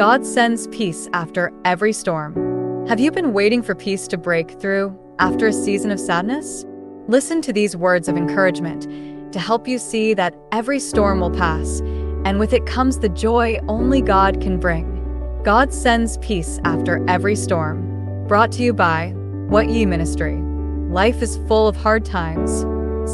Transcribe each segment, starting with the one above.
God sends peace after every storm. Have you been waiting for peace to break through after a season of sadness? Listen to these words of encouragement to help you see that every storm will pass, and with it comes the joy only God can bring. God sends peace after every storm. Brought to you by Wot Ye Ministry. Life is full of hard times.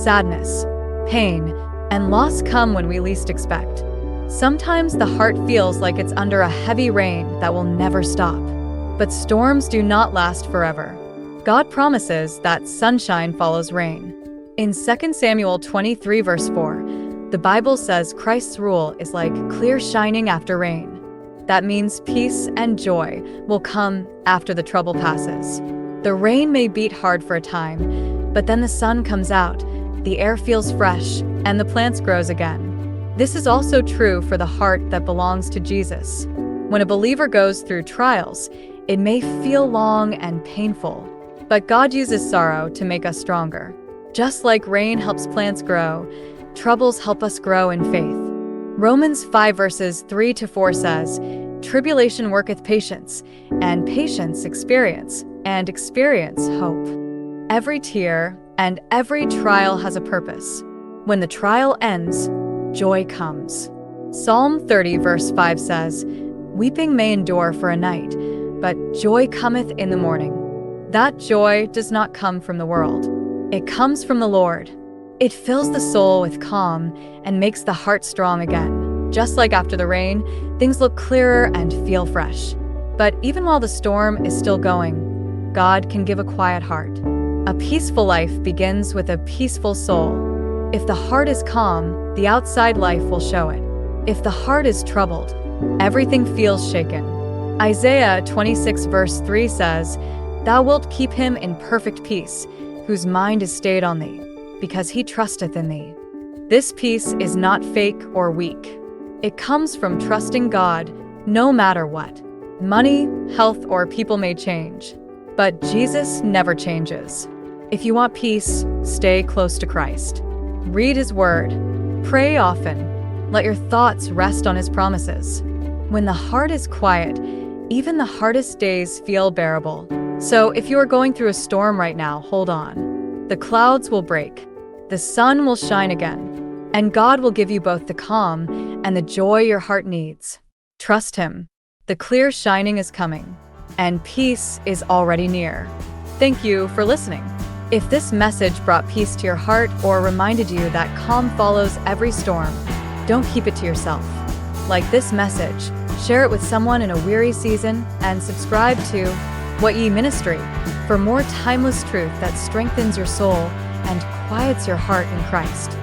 Sadness, pain, and loss come when we least expect. Sometimes the heart feels like it's under a heavy rain that will never stop. But storms do not last forever. God promises that sunshine follows rain. In 2 Samuel 23 verse 4, the Bible says Christ's rule is like clear shining after rain. That means peace and joy will come after the trouble passes. The rain may beat hard for a time, but then the sun comes out, the air feels fresh, and the plants grows again. This is also true for the heart that belongs to Jesus. When a believer goes through trials, it may feel long and painful, but God uses sorrow to make us stronger. Just like rain helps plants grow, troubles help us grow in faith. Romans 5 verses 3-4 says, "Tribulation worketh patience, and patience experience, and experience hope." Every tear and every trial has a purpose. When the trial ends, joy comes. Psalm 30 verse 5 says, "Weeping may endure for a night, but joy cometh in the morning." That joy does not come from the world. It comes from the Lord. It fills the soul with calm and makes the heart strong again. Just like after the rain, things look clearer and feel fresh. But even while the storm is still going, God can give a quiet heart. A peaceful life begins with a peaceful soul. If the heart is calm, the outside life will show it. If the heart is troubled, everything feels shaken. Isaiah 26 verse 3 says, "Thou wilt keep him in perfect peace, whose mind is stayed on thee, because he trusteth in thee." This peace is not fake or weak. It comes from trusting God no matter what. Money, health, or people may change, but Jesus never changes. If you want peace, stay close to Christ. Read His Word. Pray often. Let your thoughts rest on His promises. When the heart is quiet, even the hardest days feel bearable. So if you are going through a storm right now, hold on. The clouds will break. The sun will shine again. And God will give you both the calm and the joy your heart needs. Trust Him. The clear shining is coming, and peace is already near. Thank you for listening. If this message brought peace to your heart or reminded you that calm follows every storm, don't keep it to yourself. Like this message, share it with someone in a weary season, and subscribe to Wot Ye Ministry for more timeless truth that strengthens your soul and quiets your heart in Christ.